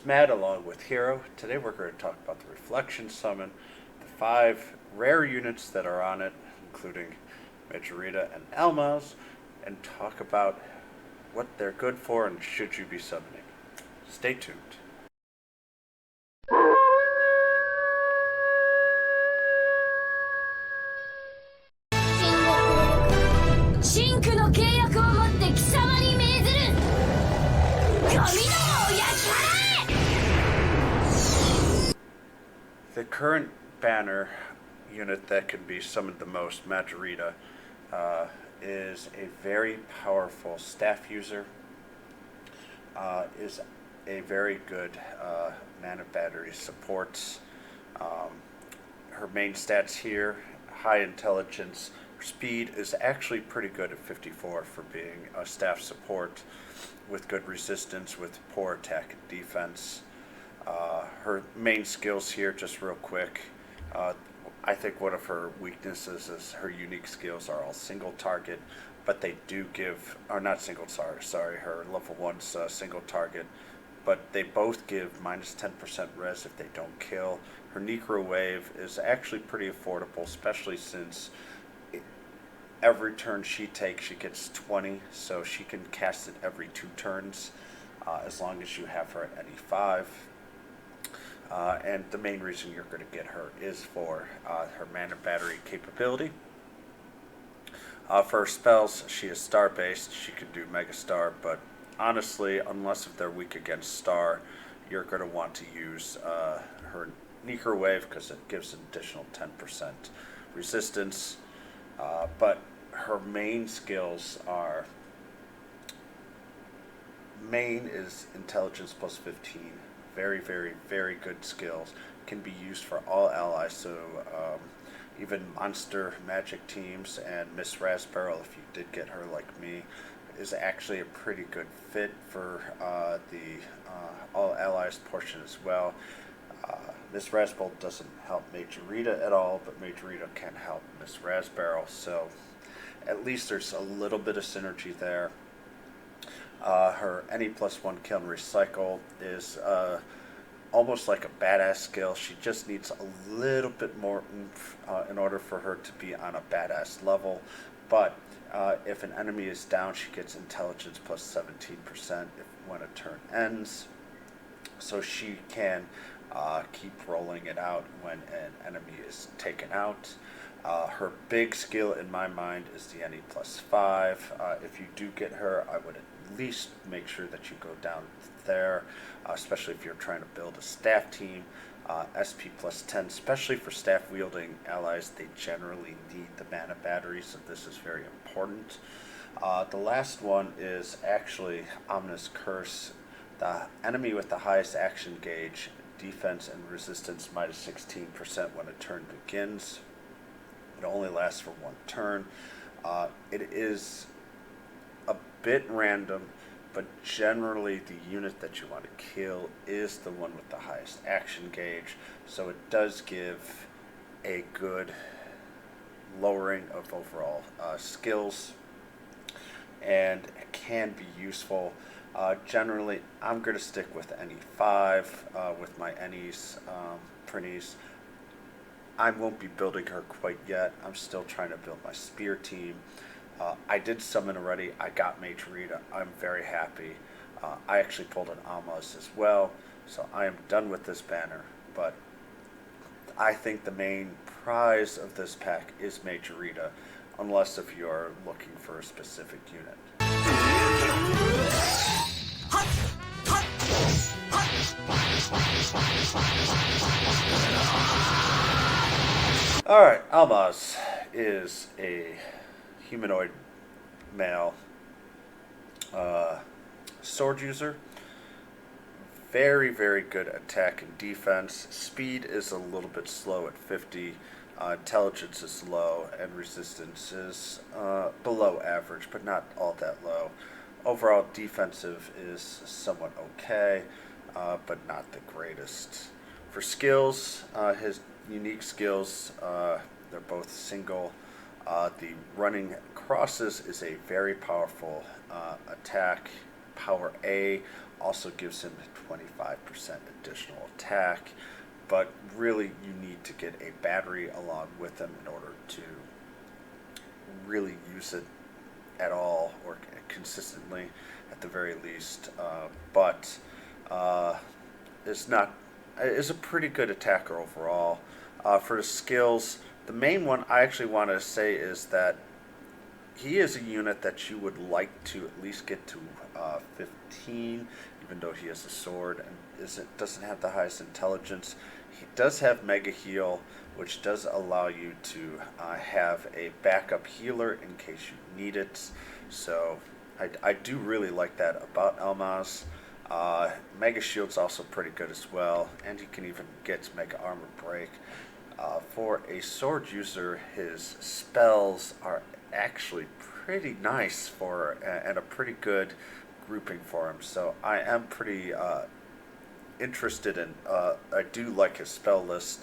is Matt along with Hero. Today we're going to talk about the Reflection Summon, the 5 rare units that are on it, including Majorita and Almaz, and talk about what they're good for and should you be summoning. Stay tuned. 真紅の契約をもって貴様に命ずる神の焼き払え The current banner unit that can be summoned the most, Majorita, is a very powerful staff user. Is a very good mana battery supports. Her main stats here: high intelligence. Speed is actually pretty good at 54 for being a staff support with good resistance, with poor attack and defense. Her main skills here, just real quick, I think one of her weaknesses is her unique skills are all single target, but they do give, or not single target, sorry, her level 1's single target, but they both give minus 10% res if they don't kill. Her Necro Wave is actually pretty affordable, especially since every turn she takes, she gets 20, so she can cast it every 2 turns, as long as you have her at any 5. And the main reason you're going to get her is for her mana battery capability. For her spells, she is star-based. She can do Mega Star, but honestly, unless if they're weak against Star, you're going to want to use her Necro Wave because it gives an additional 10% resistance. But her main skills are, main is intelligence plus 15. Very, very, very good skills. Can be used for all allies, so even monster magic teams, and Miss Rasbarrel, if you did get her like me, is actually a pretty good fit for the all allies portion as well. Miss Rasbarrel doesn't help Majorita at all, but Majorita can help Miss Rasbarrel, so at least there's a little bit of synergy there. Her any +1 kill and recycle is almost like a badass skill. She just needs a little bit more oomph in order for her to be on a badass level. But if an enemy is down, she gets intelligence plus 17% when a turn ends. So she can keep rolling it out when an enemy is taken out. Her big skill in my mind is the NE +5. If you do get her, I would at least make sure that you go down there, especially if you're trying to build a staff team. SP +10, especially for staff wielding allies, they generally need the mana battery, so this is very important. The last one is actually Ominous Curse. The enemy with the highest action gauge, defense and resistance minus 16% when a turn begins. It only lasts for 1 turn. It is a bit random, but generally the unit that you want to kill is the one with the highest action gauge, so it does give a good lowering of overall skills, and it can be useful. Generally, I'm going to stick with NE 5 with my NEs, printies. I won't be building her quite yet. I'm still trying to build my spear team. I did summon already. I got Majorita. I'm very happy. I actually pulled an Almaz as well, so I am done with this banner. But I think the main prize of this pack is Majorita, unless if you're looking for a specific unit. Alright, Almaz is a humanoid male sword user. Very, very good attack and defense. Speed is a little bit slow at 50. Intelligence is low, and resistance is below average, but not all that low. Overall, defensive is somewhat okay, but not the greatest. For skills, his unique skills, they're both single. The running crosses is a very powerful attack. Power A also gives him 25% additional attack, but really you need to get a battery along with him in order to really use it at all or consistently at the very least. But is not is a pretty good attacker overall. For his skills, the main one I actually want to say is that he is a unit that you would like to at least get to 15, even though he has a sword and doesn't have the highest intelligence. He does have Mega Heal, which does allow you to have a backup healer in case you need it. So I do really like that about Almaz. Mega Shield's also pretty good as well, and he can even get Mega Armor Break. For a sword user, his spells are actually pretty nice and a pretty good grouping for him. So I am pretty interested in. I do like his spell list,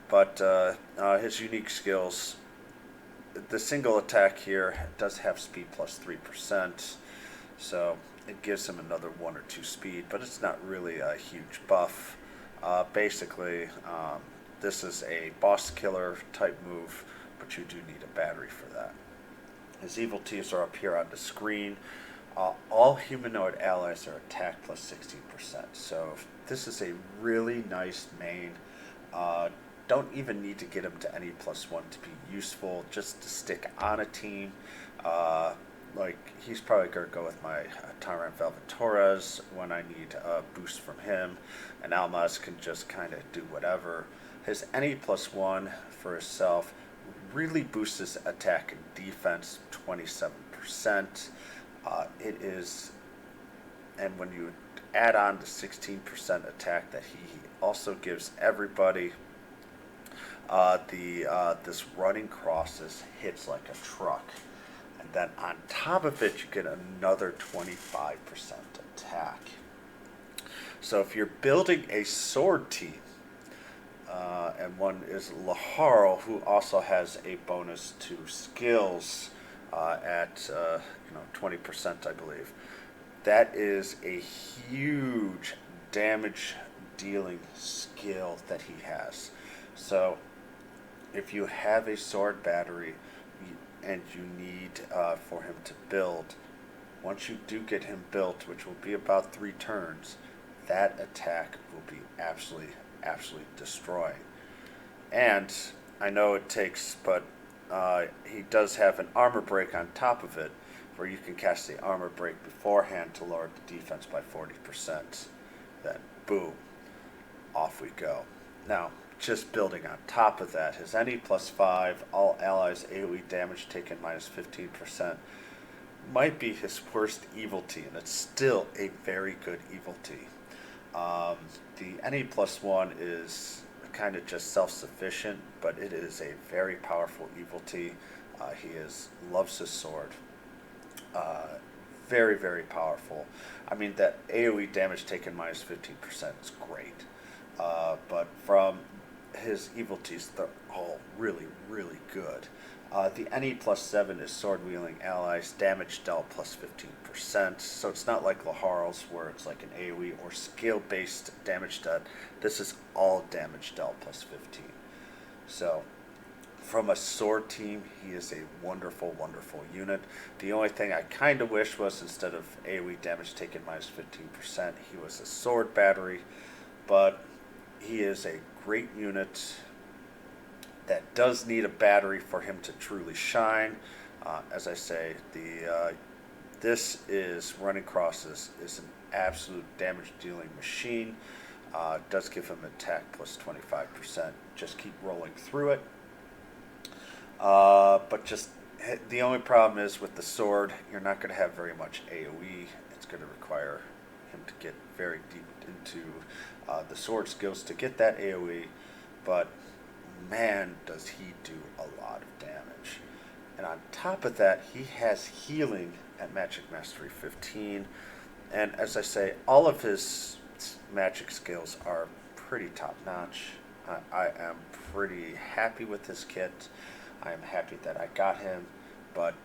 but his unique skills. The single attack here does have speed plus 3%, so it gives him another 1 or 2 speed, but it's not really a huge buff. Basically, this is a boss killer type move, but you do need a battery for that. His evil Ts are up here on the screen. All humanoid allies are attack plus 16%, so this is a really nice main. Don't even need to get him to any +1 to be useful, just to stick on a team. Like, he's probably going to go with my Tyrant Velvetores when I need a boost from him, and Almaz can just kind of do whatever. His any +1 for himself really boosts his attack and defense 27%. It is, and when you add on the 16% attack that he also gives everybody, this running crosses hits like a truck. And then on top of it, you get another 25% attack. So if you're building a sword team, and one is Laharl, who also has a bonus to skills at 20%, I believe. That is a huge damage dealing skill that he has. So if you have a sword battery and you need for him to build, once you do get him built, which will be about 3 turns, that attack will be absolutely destroying. And I know it takes, but he does have an armor break on top of it, where you can cast the armor break beforehand to lower the defense by 40%. Then, boom, off we go. Now, just building on top of that, his NE +5, all allies AoE damage taken minus 15%, might be his worst evil T, and it's still a very good evil T. The NE +1 is kind of just self-sufficient, but it is a very powerful evil T. He loves his sword. Very, very powerful. I mean, that AoE damage taken minus 15% is great. But from his evil Ts, they're all really, really good. The NE +7 is sword-wielding allies, damage dealt plus 15%. So it's not like Laharl's where it's like an AoE or skill-based damage dealt. This is all damage dealt plus 15. So from a sword team, he is a wonderful, wonderful unit. The only thing I kind of wish was instead of AoE damage taken minus 15%, he was a sword battery. But he is a great unit that does need a battery for him to truly shine. As I say, this is running crosses is an absolute damage dealing machine. Does give him attack plus 25%. Just keep rolling through it. But just the only problem is with the sword, you're not going to have very much AoE. It's going to require him to get very deep into the sword skills to get that AoE. But man, does he do a lot of damage. And on top of that, he has healing at Magic Mastery 15. And as I say, all of his magic skills are pretty top-notch. I am pretty happy with this kit. I am happy that I got him. But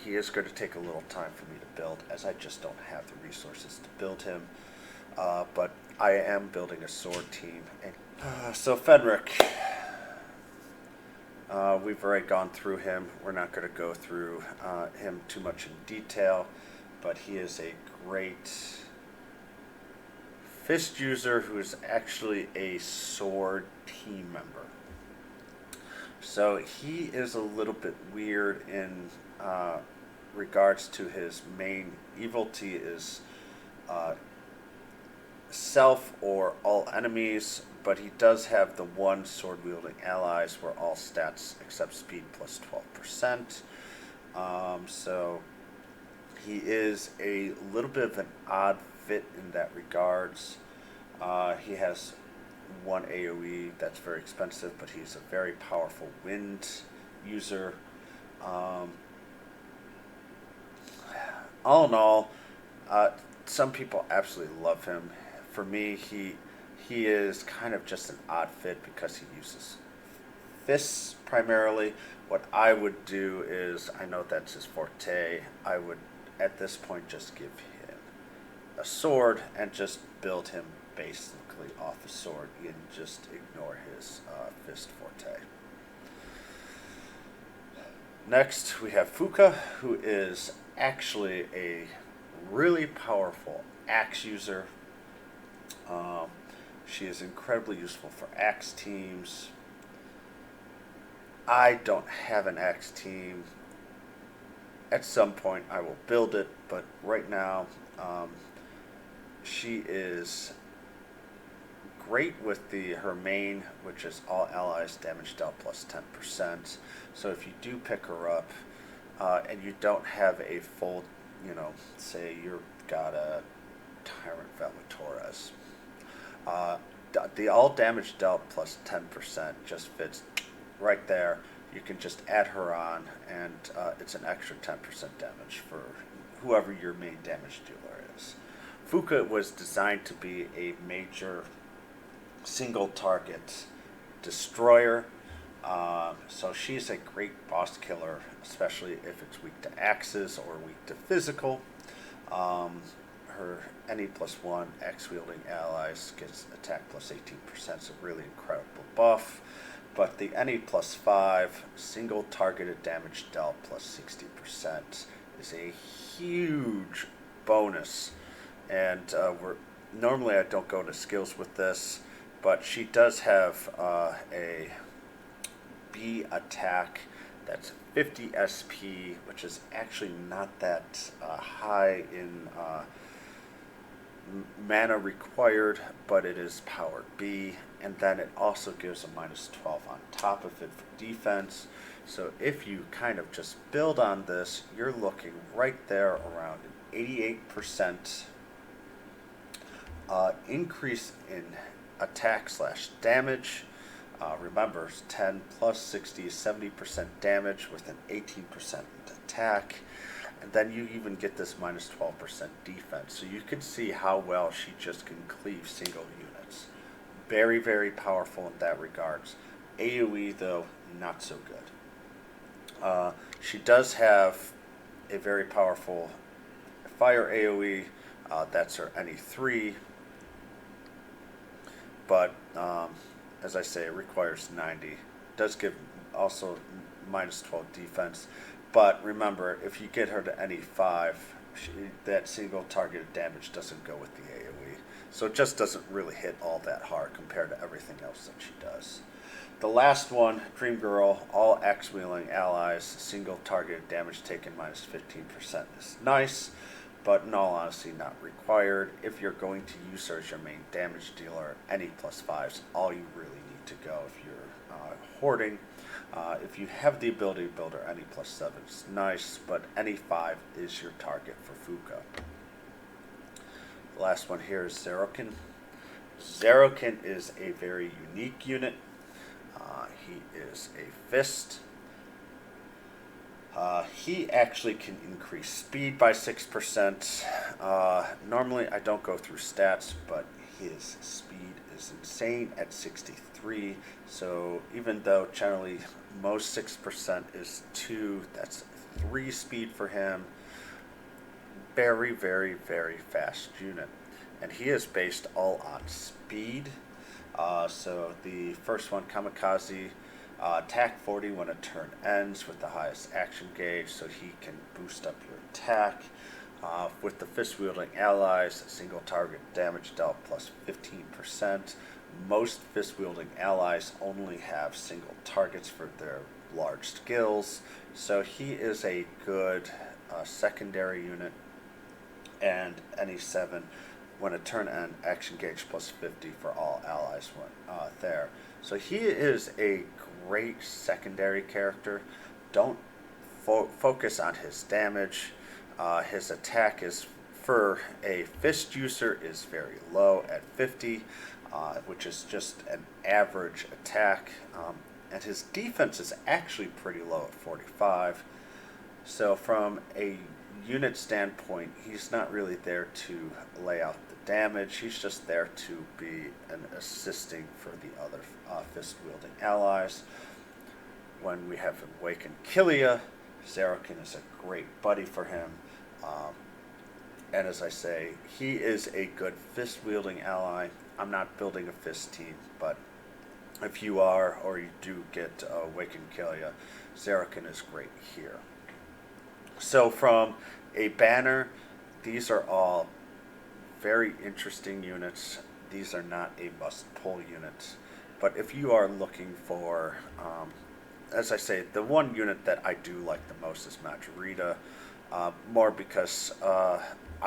he is going to take a little time for me to build, as I just don't have the resources to build him. But I am building a sword team. And, so Fenrich, we've already gone through him. We're not going to go through him too much in detail, but he is a great fist user who is actually a sword team member. So he is a little bit weird in regards to his main evilty is self or all enemies, but he does have the one sword wielding allies where all stats except speed plus 12%. So he is a little bit of an odd fit in that regards. He has one AoE that's very expensive, but he's a very powerful wind user. All in all, some people absolutely love him. For me, he is kind of just an odd fit because he uses fists primarily. What I would do is, I know that's his forte, I would at this point just give him a sword and just build him basically off a sword and just ignore his fist forte. Next we have Fuka, who is actually a really powerful axe user. She is incredibly useful for axe teams. I don't have an axe team. At some point I will build it, but right now she is great with her main, which is all allies damage dealt plus 10%. So if you do pick her up and you don't have a full, say you've got a Tyrant Valutorez, the all damage dealt plus 10% just fits right there. You can just add her on, and it's an extra 10% damage for whoever your main damage dealer is. Fuka was designed to be a major single target destroyer, so she's a great boss killer, especially if it's weak to axes or weak to physical. Her any +1 axe wielding allies gets attack plus 18%, so really incredible buff. But the any +5 single targeted damage dealt plus 60% is a huge bonus. And normally I don't go into skills with this, but she does have a B attack that's 50 SP, which is actually not that high in mana required, but it is power B, and then it also gives a -12 on top of it for defense. So if you kind of just build on this, you're looking right there around an 88% increase in attack / damage. Remember, 10 plus 60 is 70% damage with an 18% attack. And then you even get this -12% defense. So you can see how well she just can cleave single units. Very, very powerful in that regards. AoE, though, not so good. She does have a very powerful fire AoE. That's her any 3. But, as I say, it requires 90. Does give also -12 defense. But remember, if you get her to any 5, that single targeted damage doesn't go with the AoE. So it just doesn't really hit all that hard compared to everything else that she does. The last one, Dream Girl, all axe-wielding allies, single targeted damage taken -15% is nice, but in all honesty not required. If you're going to use her as your main damage dealer, any +5's all you really need to go if you're hoarding. If you have the ability to build her any +7, it's nice, but any 5 is your target for Fuka. The last one here is Zeroken. Zeroken is a very unique unit. He is a fist. He actually can increase speed by 6%. Normally I don't go through stats, but his speed is insane at 63. So even though generally most 6% is 2, that's 3 speed for him. Very, very, very fast unit. And he is based all on speed. So the first one, Kamikaze, attack 40 when a turn ends with the highest action gauge, so he can boost up your attack. With the fist-wielding allies, single target damage dealt plus 15%. Most fist-wielding allies only have single targets for their large skills, so he is a good secondary unit. And any 7 when a turn end, action gauge plus 50 for all allies there. So he is a great secondary character. Don't focus on his damage. His attack is, for a fist user, is very low at 50, which is just an average attack. And his defense is actually pretty low at 45. So from a unit standpoint, he's not really there to lay out the damage. He's just there to be an assisting for the other fist-wielding allies. When we have Awakened Killia, Zeroken is a great buddy for him. And as I say, he is a good fist-wielding ally. I'm not building a fist team, but if you are, or you do get Awakened Killia, Zeroken is great here. So from a banner, these are all very interesting units. These are not a must-pull unit. But if you are looking for, as I say, the one unit that I do like the most is Majorita, more because I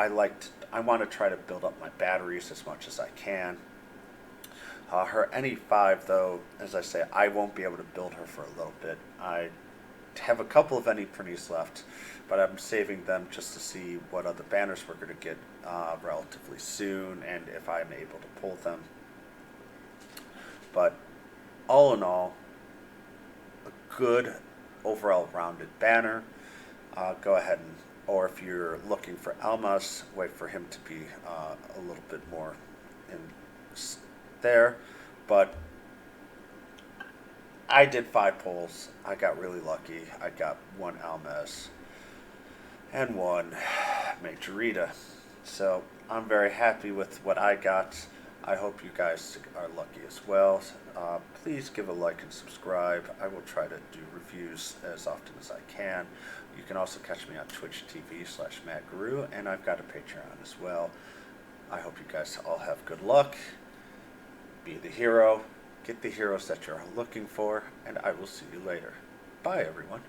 want to try to build up my batteries as much as I can. Her NE5, though, as I say, I won't be able to build her for a little bit. I have a couple of NE Prinnies left, but I'm saving them just to see what other banners we're going to get relatively soon, and if I'm able to pull them. But all in all, a good overall rounded banner. Go ahead and, or if you're looking for Almaz, wait for him to be a little bit more in there. But I did 5 pulls. I got really lucky. I got 1 Almaz and 1 Majorita. So I'm very happy with what I got. I hope you guys are lucky as well. Please give a like and subscribe. I will try to do reviews as often as I can. You can also catch me on Twitch TV/Madgarou, and I've got a Patreon as well. I hope you guys all have good luck. Be the hero. Get the heroes that you're looking for, and I will see you later. Bye, everyone.